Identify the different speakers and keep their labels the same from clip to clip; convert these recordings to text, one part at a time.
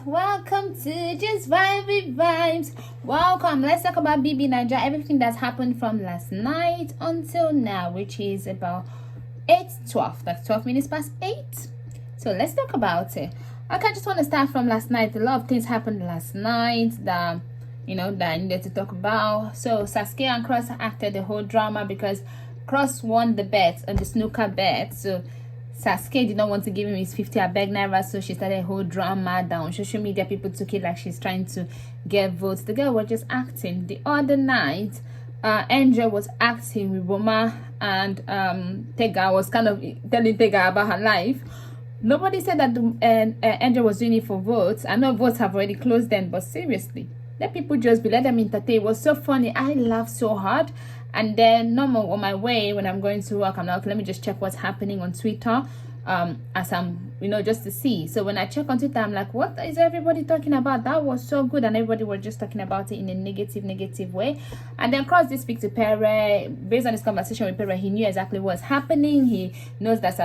Speaker 1: welcome to Just Vibe with Vibes. Welcome. Let's talk about BBNaija, everything that's happened from last night until now, which is about 8:12. That's 12 minutes past 8. So let's talk about it. Okay, I just want to start from last night. A lot of things happened last night that I needed to talk about. So SASKAY and Cross acted the whole drama because Cross won the bet on the snooker bet. So SASKAY did not want to give him his 50 naira, so she started a whole drama down on social media. People took it like she's trying to get votes. The girl was just acting. The other night, Angel was acting with Roma, and Tega was kind of telling Tega about her life. Nobody said that Angel was doing it for votes. I know votes have already closed then, but seriously, let people just be, let them entertain. It was so funny. I laughed so hard. And then normal on my way when I'm going to work, I'm like, let me just check what's happening on Twitter, as I'm just to see. So when I check on Twitter, I'm like, what is everybody talking about? That was so good, and everybody was just talking about it in a negative way. And then Cross did speak to Pere. Based on his conversation with Pere, he knew exactly what's happening. He knows that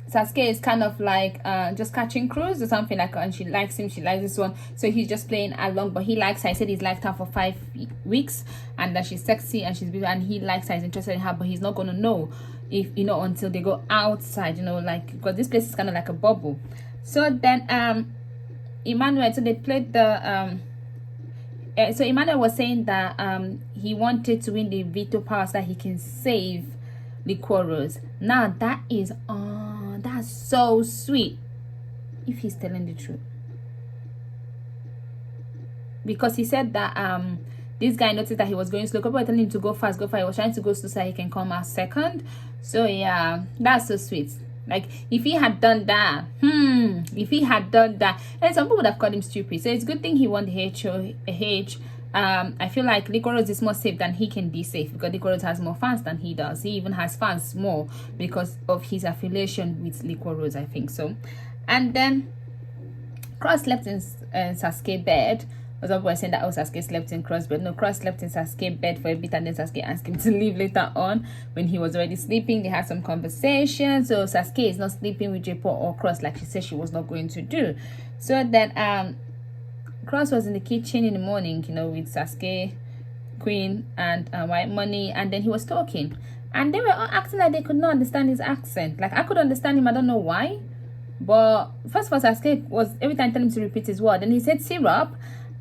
Speaker 1: SASKAY is kind of like just catching cruise or something like, and she likes him, she likes this one, so he's just playing along. But he likes her. I said he's liked her for 5 weeks, and that she's sexy and she's beautiful, and he likes her, he's interested in her, but he's not gonna know if until they go outside, like, because this place is kind of like a bubble. So then Emmanuel, so they played the so Emmanuel was saying that he wanted to win the veto power so that he can save LIQUOROSE. Now that is that's so sweet if he's telling the truth, because he said that this guy noticed that he was going slow. People were telling him to go fast. He was trying to go slow so he can come out second. So yeah, that's so sweet. Like, if he had done that, and some people would have called him stupid. So it's a good thing he won the H. I feel like LIQUOROSE is more safe than he can be safe, because LIQUOROSE has more fans than he does. He even has fans more because of his affiliation with LIQUOROSE, I think so. And then Cross slept in SASKAY bed. Some people were saying that SASKAY slept in Cross bed. No, Cross slept in SASKAY bed for a bit, and then SASKAY asked him to leave later on when he was already sleeping. They had some conversation. So SASKAY is not sleeping with Jaypaul or Cross like she said she was not going to do. So then Cross was in the kitchen in the morning, with SASKAY, Queen, and White Money, and then he was talking, and they were all acting like they could not understand his accent. Like, I could understand him, I don't know why, but first of all, SASKAY was every time telling him to repeat his word, and he said syrup,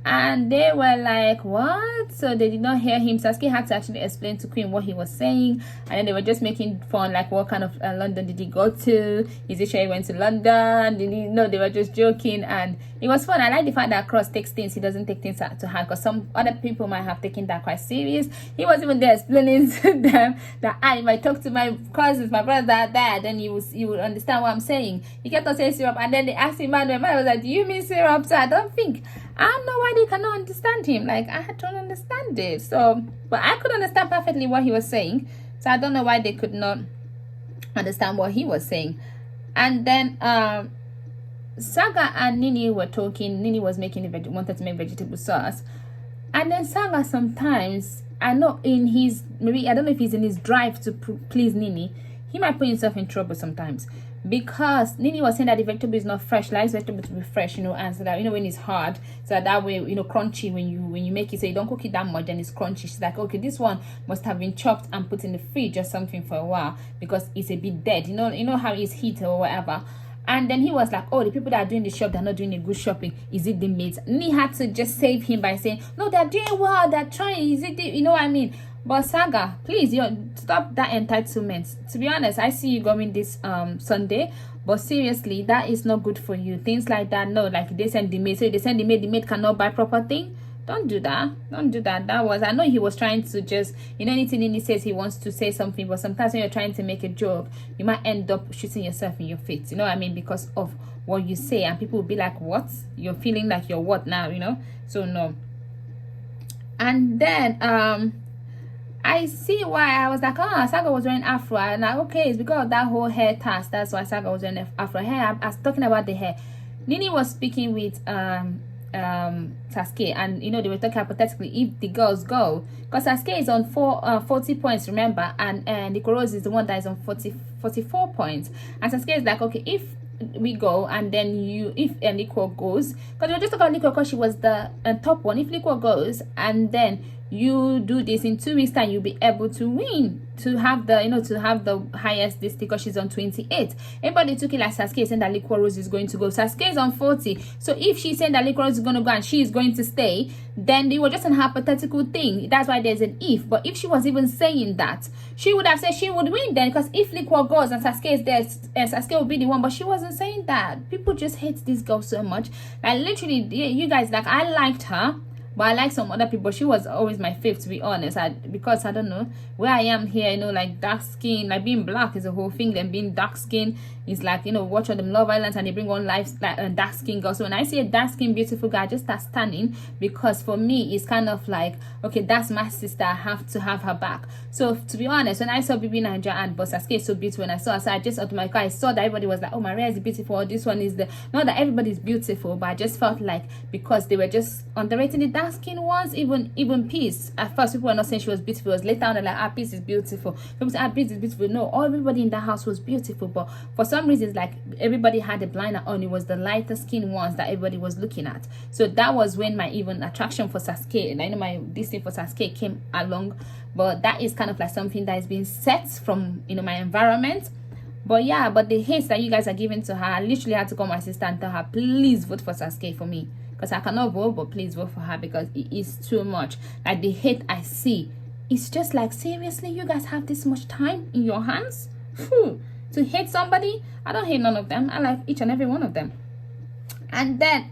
Speaker 1: and they were like, what? So they did not hear him. SASKAY had to actually explain to Queen what he was saying, and then they were just making fun, like, what kind of London did he go to? Is he sure he went to London? Did he? No, they were just joking, and it was fun. I like the fact that Cross takes things, he doesn't take things to heart, because some other people might have taken that quite serious. He was even there explaining to them that if I talk to my cousins, my brother, that, then you would understand what I'm saying. He kept on saying syrup, and then they asked him, man was like, do you mean syrup? So I don't know why they cannot understand him. Like, I don't understand it. So, but I could understand perfectly what he was saying. So I don't know why they could not understand what he was saying. And then Saga and Nini were talking. Nini was wanted to make vegetable sauce. And then Saga sometimes, I know in his, maybe, I don't know if he's in his drive to please Nini, he might put himself in trouble sometimes. Because Nini was saying that the vegetable is not fresh, likes vegetable to be fresh, and so that when it's hard, so that way crunchy when you make it, so you don't cook it that much, then it's crunchy. She's like, okay, this one must have been chopped and put in the fridge or something for a while because it's a bit dead. You know how it's heat or whatever. And then he was like, oh, the people that are doing the shop, they're not doing a good shopping. Is it the maids? Nini had to just save him by saying, no, they're doing well, they're trying. Is it you know what I mean? But Saga, please, stop that entitlement. To be honest, I see you going this Sunday, but seriously, that is not good for you. Things like that, no, like they send the maid, so they send the maid cannot buy proper thing. Don't do that. Don't do that. I know he was trying to just, anything Nini says, he wants to say something, but sometimes when you're trying to make a joke, you might end up shooting yourself in your feet. You know what I mean? Because of what you say, and people will be like, what? You're feeling like you're what now, So no. And then I see why. I was like, Saga was wearing afro, and like, okay, it's because of that whole hair task. That's why Saga was wearing afro hair. I was talking about the hair. Nini was speaking with SASKAY, and they were talking hypothetically if the girls go, because SASKAY is on 40 points, remember, and LIQUOROSE is the one that is on 44 points, and SASKAY is like, okay, if we go, and then you, if Liquor goes, because we just talk about Liquor because she was the top one. If Liquor goes and then you do this, in 2 weeks time you'll be able to win, to have the, to have the highest this, because she's on 28. Everybody took it like Saskay saying that LIQUOROSE is going to go. Saskay is on 40. So if she's saying that LIQUOROSE is going to go and she is going to stay, then they were just an hypothetical thing. That's why there's an if. But if she was even saying that, she would have said she would win then, because if Liquor goes and Saskay is there, Saskay will be the one. But she wasn't saying that. People just hate this girl so much. Like literally, you guys, like, I liked her, but I like some other people. She was always my fave, to be honest. Because I don't know where I am here, like dark skin, like being black is a whole thing. Then being dark skin is like, watch all them Love Islands and they bring on life like dark skin girls. So when I see a dark skin beautiful guy, I just start standing, because for me it's kind of like, okay, that's my sister, I have to have her back. So to be honest, when I saw BBNaija and Saskay is so beautiful, when I saw her, so I just automatically, I saw that everybody was like, oh, Maria is beautiful, or this one is the, not that everybody's beautiful, but I just felt like because they were just underrating the dark skin ones. Even Peace, at first people were not saying she was beautiful. It was later on they're like, Peace is beautiful. People say, Peace is beautiful. No, everybody in the house was beautiful, but for some reasons, like, everybody had a blinder on. It was the lighter skin ones that everybody was looking at. So that was when my even attraction for Saskay, and I know my this thing for Saskay came along. But that is kind of like something that is being set from my environment. But yeah, but the hate that you guys are giving to her, I literally had to call my sister and tell her, please vote for Saskay for me, because I cannot vote, but please vote for her, because it is too much. Like, the hate I see, it's just like, seriously, you guys have this much time in your hands to hate somebody? I don't hate none of them. I like each and every one of them. And then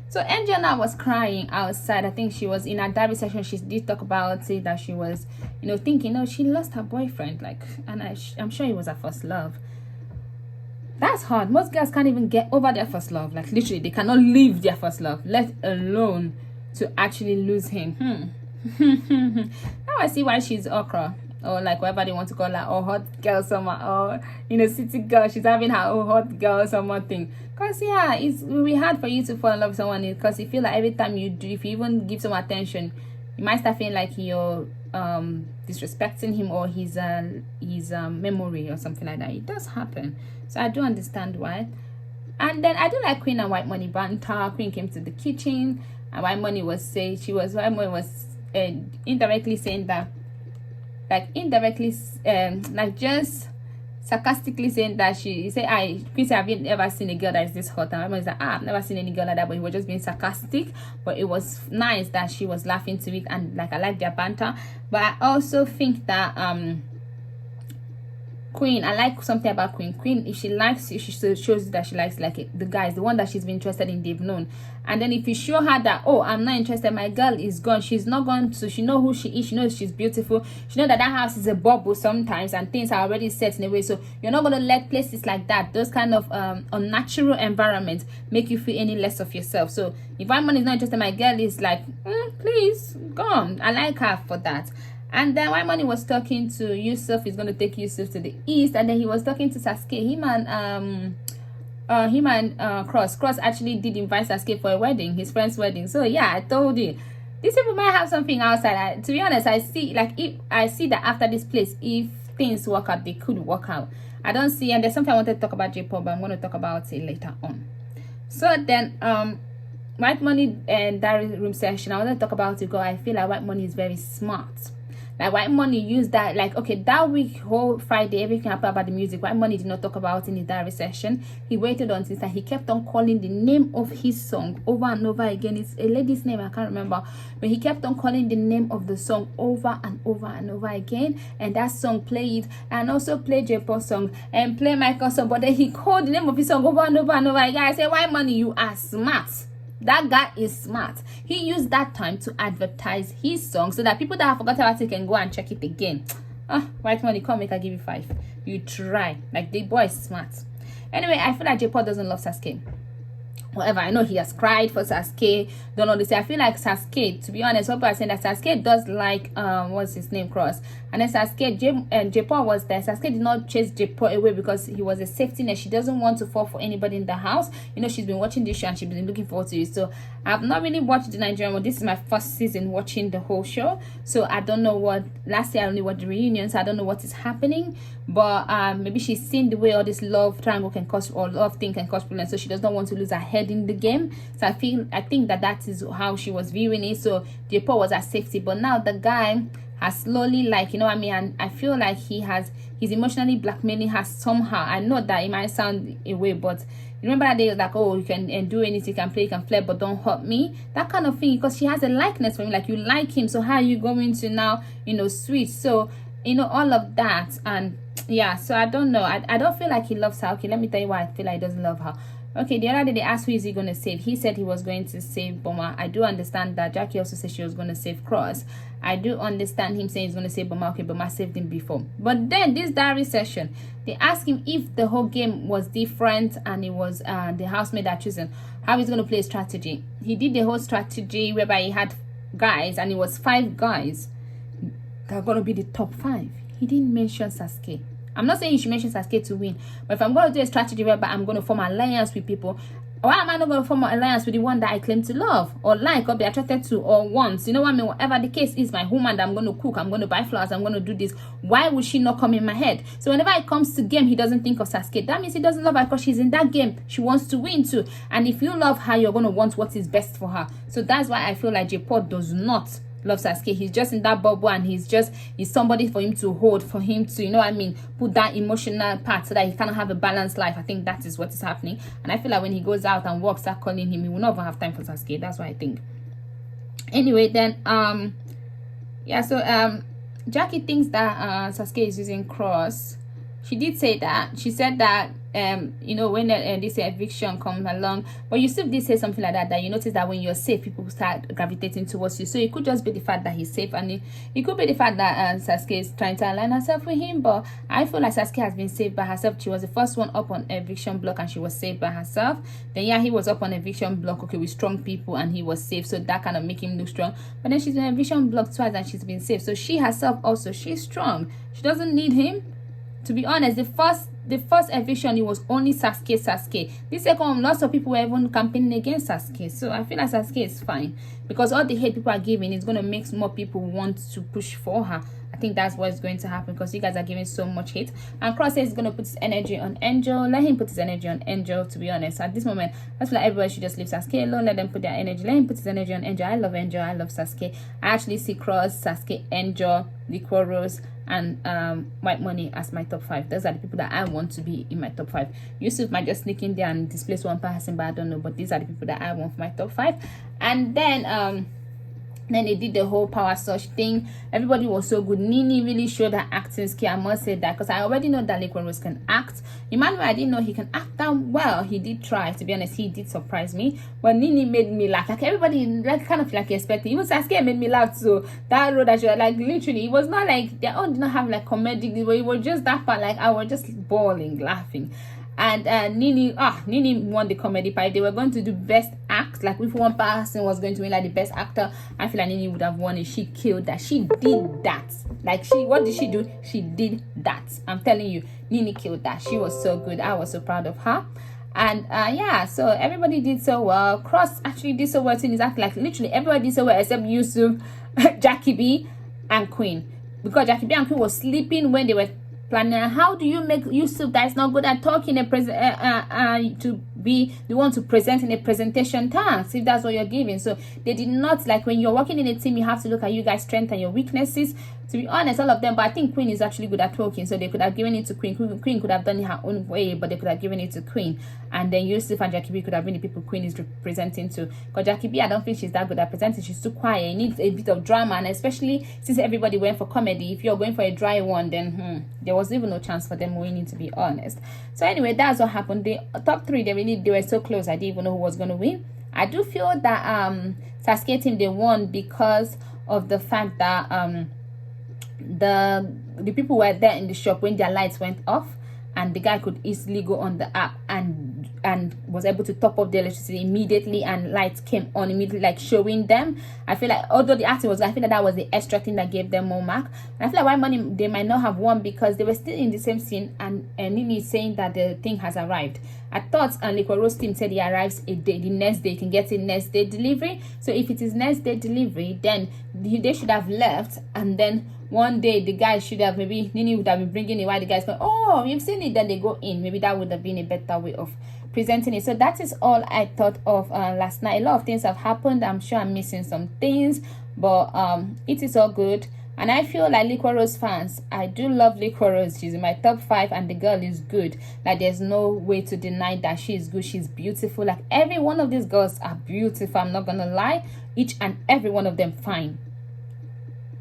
Speaker 1: so Angela was crying outside. I think she was in her diary session. She did talk about it, that she was thinking, she lost her boyfriend, like, and I'm sure it was her first love. That's hard. Most girls can't even get over their first love. Like, literally, they cannot leave their first love, let alone to actually lose him. Now I see why she's okra, or like whatever they want to call her, or hot girl summer, or city girl. She's having her own hot girl summer thing. Because yeah, it's really hard for you to fall in love with someone, because you feel like every time you do, if you even give some attention, you might start feeling like you're disrespecting him, or his memory or something like that. It does happen. So I do understand why. And then I do like Queen and White Money banter. Queen came to the kitchen, and White Money was indirectly saying that, like just sarcastically saying that Queen said, have you ever seen a girl that is this hot? And everyone's like, I've never seen any girl like that, but he was just being sarcastic. But it was nice that she was laughing to it, and like, I like their banter. But I also think that Queen, I like something about Queen, if she likes you, she shows that she likes like the guys, the one that she's been interested in, they've known. And then if you show her that, oh, I'm not interested, my girl is gone, she's not going to, she know who she is, she knows she's beautiful, she knows that house is a bubble sometimes, and things are already set in a way. So you're not going to let places like that, those kind of unnatural environments, make you feel any less of yourself. So if my man is not interested, my girl is like, please go on. I like her for that. And then White Money was talking to Yusuf. He's going to take Yusuf to the east. And then he was talking to Saskay. Him and Cross actually did invite Saskay for a wedding, his friend's wedding. So yeah, I told you, these people might have something outside. To be honest, I see that after this place, if things work out, they could work out. I don't see, and there's something I wanted to talk about Jaypaul, but I'm going to talk about it later on. So then White Money and diary room session, I want to talk about it because I feel like White Money is very smart. Like, White Money used that, like, okay, that week, whole Friday, everything happened about the music. White Money did not talk about it in the diary session. He waited until that. He kept on calling the name of his song over and over again. It's a lady's name, I can't remember. But he kept on calling the name of the song over and over and over again. And that song played, and also play Jaypaul's song, and play Michael's song. But then he called the name of his song over and over and over again. I said, White Money, you are smart. That guy is smart. He used that time to advertise his song so that people that have forgotten about it can go and check it again. White Money, come make I give you 5. You try. Like, the boy is smart. Anyway, I feel like Jaypaul doesn't love Saskay. whatever. I know he has cried for SASKAY. Don't know this. I feel like SASKAY, to be honest, people are saying that SASKAY does like what's his name, Cross. And then SASKAY, Jaypaul was there. SASKAY did not chase Jaypaul away because he was a safety net. She doesn't want to fall for anybody in the house. You know, she's been watching this show and she's been looking forward to it. So I've not really watched the Nigerian one. This is my first season watching the whole show. So I don't know what, last year I only watched the reunion, so I don't know what is happening. But maybe she's seen the way all this love triangle can cause, or love thing can cause problems, so she does not want to lose her head in the game. So I think that is how she was viewing it. So Jaypaul was her safety, but now the guy has slowly, like, you know what I mean, and I feel like he's emotionally blackmailing her somehow. I know that it might sound a way, but remember that day, like, oh, you can do anything, you can play, you can flirt, but don't hurt me, that kind of thing. Because she has a likeness for him, like, you like him, so how are you going to now, you know, switch? So, you know, all of that. And yeah, so I don't know, I don't feel like he loves her. Okay, let me tell you why I feel like he doesn't love her. Okay, the other day they asked who is he going to save. He said he was going to save Boma. I do understand that. Jackie also said she was going to save Cross. I do understand him saying he's going to save Boma. Okay, Boma saved him before. But then this diary session, they asked him if the whole game was different and it was the housemate that chosen, how he's going to play a strategy. He did the whole strategy whereby he had guys, and it was 5 guys that are going to be the top 5. He didn't mention SASKAY. I'm not saying you should mention SASKAY to win, but if I'm going to do a strategy whereby I'm going to form an alliance with people, why am I not going to form an alliance with the one that I claim to love or like or be attracted to or want? You know what I mean? Whatever the case is, my woman that I'm going to cook, I'm going to buy flowers, I'm going to do this. Why would she not come in my head? So whenever it comes to game, he doesn't think of SASKAY. That means he doesn't love her because she's in that game. She wants to win too. And if you love her, you're going to want what is best for her. So that's why I feel like Jaypaul does not love SASKAY. He's just in that bubble, and he's somebody for him to hold, for him to, you know what I mean, put that emotional part so that he kind of have a balanced life. I think that is what is happening. And I feel like when he goes out and works, start calling him, he will never have time for SASKAY. That's what I think. Anyway, then yeah, so Jackie thinks that SASKAY is using Cross. She did say that. She said that you know, when this eviction comes along, but you still did say something like that you notice that when you're safe, people start gravitating towards you. So it could just be the fact that he's safe, and it could be the fact that SASKAY is trying to align herself with him. But I feel like SASKAY has been saved by herself. She was the first one up on eviction block, and she was saved by herself. Then yeah, he was up on eviction block, okay, with strong people, and he was safe, so that kind of make him look strong. But then she's been eviction block twice and she's been safe, so she herself also, she's strong. She doesn't need him. To be honest, the first eviction, it was only SASKAY. This second one, lots of people were even campaigning against SASKAY. So I feel like SASKAY is fine, because all the hate people are giving is going to make more people want to push for her. I think that's what's going to happen, because you guys are giving so much hate. And Cross says he's going to put his energy on Angel. Let him put his energy on Angel, to be honest. At this moment, I feel like everybody should just leave SASKAY alone. Let them put their energy. Let him put his energy on Angel. I love Angel. I love SASKAY. I actually see Cross, SASKAY, Angel, LIQUOROSE, and White Money as my top 5. Those are the people that I want to be in my top 5. Yusuf might just sneak in there and displace one person, but I don't know. But these are the people that I want for my top 5. And then they did the whole power search thing. Everybody was so good. Nini really showed her acting skill. I must say that, because I already know that LIQUOROSE can act. Emmanuel, I didn't know he can act that well. He did try, to be honest. He did surprise me. But Nini made me laugh. Like everybody, like kind of like expecting. Even SASKAY made me laugh. So that role that she was like, literally, it was not like they all did not have like comedic. It was just that part. Like I was just bawling, laughing. And Nini won the comedy part. If they were going to do best act, like if one person was going to win like the best actor, I feel like Nini would have won it. She killed that. She did that. Like what did she do? She did that. I'm telling you, Nini killed that. She was so good. I was so proud of her. And yeah, so everybody did so well. Cross actually did so well too. It's actually like literally everybody did so well except Yusuf, Jackie B, and Queen, because Jackie B and Queen was sleeping when they were planning. How do you make Yusuf, that is not good at talking, to be the one to present in a presentation task, if that's what you're giving? So they did not, like when you're working in a team, you have to look at you guys' strengths and your weaknesses. To be honest, all of them, but I think Queen is actually good at talking, so they could have given it to Queen. Queen could have done it her own way, but they could have given it to Queen. And then Yusuf and Jackie B could have been the people Queen is representing to. Because Jackie B, I don't think she's that good at presenting. She's too quiet. It needs a bit of drama, and especially since everybody went for comedy, if you're going for a dry one, then there was even no chance for them winning, to be honest. So anyway, that's what happened. The top 3, they were so close. I didn't even know who was going to win. I do feel that SASKAY team, they won because of the fact that the people were there in the shop when their lights went off, and the guy could easily go on the app and and was able to top up the electricity immediately, and lights came on immediately, like showing them. I feel like although the acting was, I feel that was the extra thing that gave them more mark. And I feel like why money they might not have won, because they were still in the same scene, and Nini is saying that the thing has arrived. I thought LIQUOROSE team said he arrives a day, the next day. You can get it next day delivery. So if it is next day delivery, then they should have left, and then one day the guys should have, maybe Nini would have been bringing it while the guys go, oh, you've seen it, then they go in. Maybe that would have been a better way of presenting it. So that is all I thought of last night. A lot of things have happened. I'm sure I'm missing some things, but it is all good. And I feel like LIQUOROSE fans, I do love LIQUOROSE. She's in my top 5, and the girl is good. Like, there's no way to deny that she is good. She's beautiful. Like, every one of these girls are beautiful. I'm not gonna lie. Each and every one of them fine.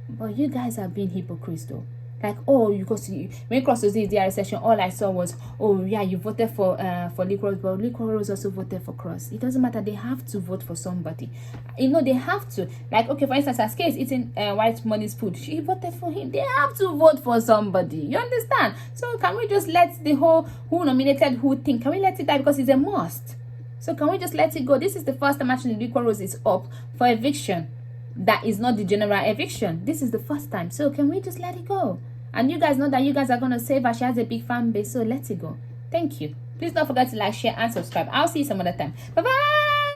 Speaker 1: But you guys are being hypocrites though. Like, oh, because when Cross was in the recession, all I saw was, oh yeah, you voted for LIQUOROSE, but LIQUOROSE also voted for Cross. It doesn't matter. They have to vote for somebody. You know, they have to. Like, okay, for instance, SASKAY is eating White Money's food. She voted for him. They have to vote for somebody. You understand? So can we just let the whole who nominated who thing? Can we let it die, because it's a must? So can we just let it go? This is the first time actually LIQUOROSE is up for eviction. That is not the general eviction. This is the first time. So can we just let it go? And you guys know that you guys are going to save her. She has a big fan base, so let it go. Thank you. Please don't forget to like, share, and subscribe. I'll see you some other time. Bye-bye.